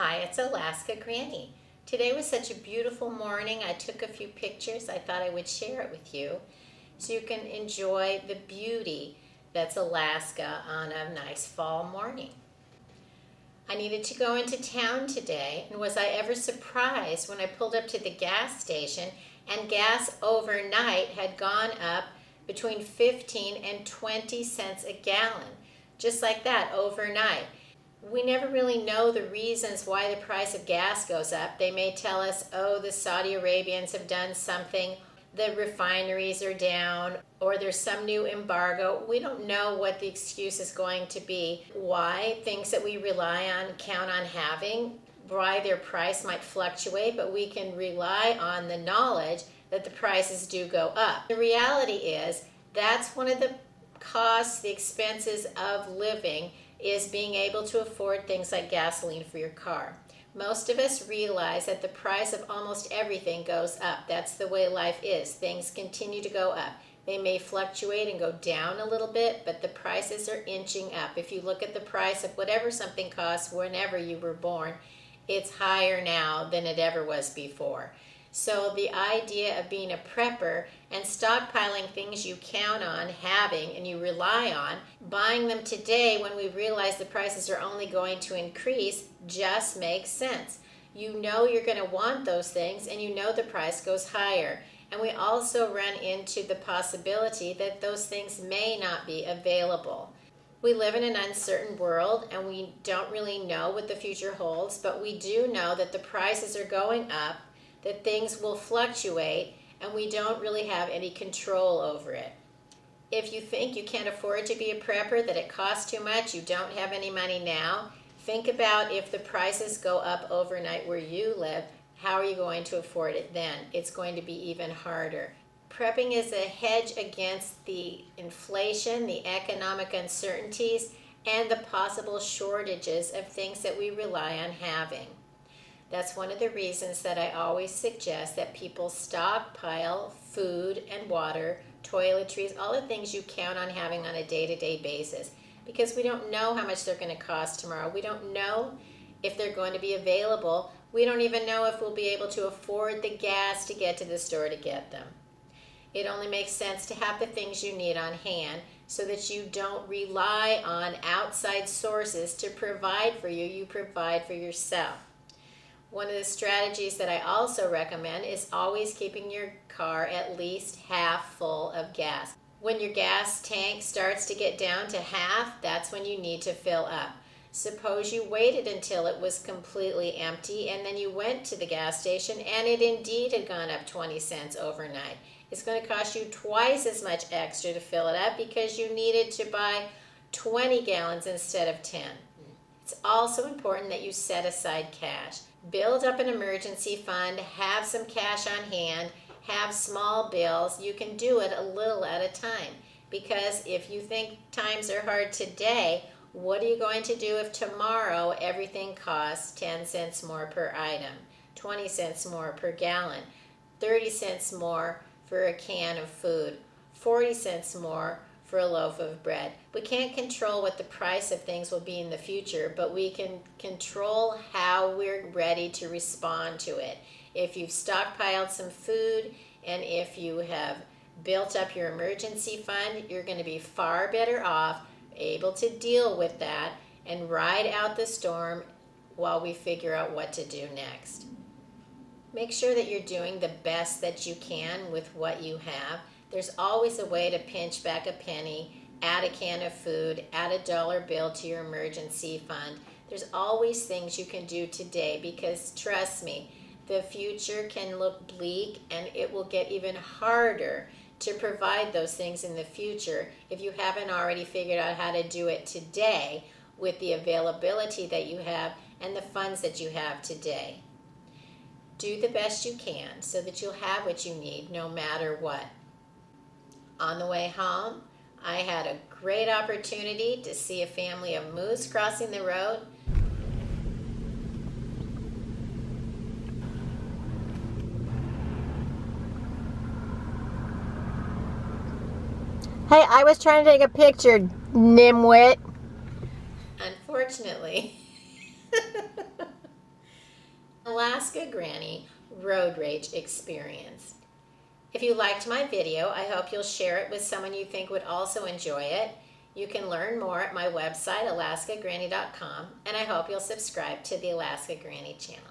Hi, it's Alaska Granny. Today was such a beautiful morning. I took a few pictures. I thought I would share it with you so you can enjoy the beauty that's Alaska on a nice fall morning. I needed to go into town today, and was I ever surprised when I pulled up to the gas station and gas overnight had gone up between 15 and 20 cents a gallon. Just like that, overnight. We never really know the reasons why the price of gas goes up. They may tell us, oh, the Saudi Arabians have done something, the refineries are down, or there's some new embargo. We don't know what the excuse is going to be, why things that we rely on, count on having, why their price might fluctuate, but we can rely on the knowledge that the prices do go up. The reality is that's one of the costs, the expenses of living, is being able to afford things like gasoline for your car. Most of us realize that the price of almost everything goes up. That's the way life is. Things continue to go up. They may fluctuate and go down a little bit, but the prices are inching up. If you look at the price of whatever something costs whenever you were born, it's higher now than it ever was before. So the idea of being a prepper and stockpiling things you count on having and you rely on, buying them today when we realize the prices are only going to increase, just makes sense. You know you're going to want those things, and you know the price goes higher. And we also run into the possibility that those things may not be available. We live in an uncertain world, and we don't really know what the future holds, but we do know that the prices are going up, that things will fluctuate, and we don't really have any control over it. If you think you can't afford to be a prepper, that it costs too much, you don't have any money now, think about if the prices go up overnight where you live, how are you going to afford it then? It's going to be even harder. Prepping is a hedge against the inflation, the economic uncertainties, and the possible shortages of things that we rely on having. That's one of the reasons that I always suggest that people stockpile food and water, toiletries, all the things you count on having on a day-to-day basis, because we don't know how much they're going to cost tomorrow. We don't know if they're going to be available. We don't even know if we'll be able to afford the gas to get to the store to get them. It only makes sense to have the things you need on hand so that you don't rely on outside sources to provide for you. You provide for yourself. One of the strategies that I also recommend is always keeping your car at least half full of gas. When your gas tank starts to get down to half, that's when you need to fill up. Suppose you waited until it was completely empty and then you went to the gas station and it indeed had gone up 20 cents overnight. It's going to cost you twice as much extra to fill it up because you needed to buy 20 gallons instead of 10. It's also important that you set aside cash. Build up an emergency fund, have some cash on hand, have small bills. You can do it a little at a time, because if you think times are hard today, what are you going to do if tomorrow everything costs 10 cents more per item, 20 cents more per gallon, 30 cents more for a can of food, 40 cents more for a loaf of bread? We can't control what the price of things will be in the future, but we can control how we're ready to respond to it. If you've stockpiled some food and if you have built up your emergency fund, you're going to be far better off, able to deal with that and ride out the storm while we figure out what to do next. Make sure that you're doing the best that you can with what you have. There's always a way to pinch back a penny, add a can of food, add a dollar bill to your emergency fund. There's always things you can do today, because trust me, the future can look bleak and it will get even harder to provide those things in the future if you haven't already figured out how to do it today with the availability that you have and the funds that you have today. Do the best you can so that you'll have what you need no matter what. On the way home, I had a great opportunity to see a family of moose crossing the road. Hey, I was trying to take a picture, nimwit. Unfortunately, Alaska Granny road rage experience. If you liked my video, I hope you'll share it with someone you think would also enjoy it. You can learn more at my website, alaskagranny.com, and I hope you'll subscribe to the Alaska Granny channel.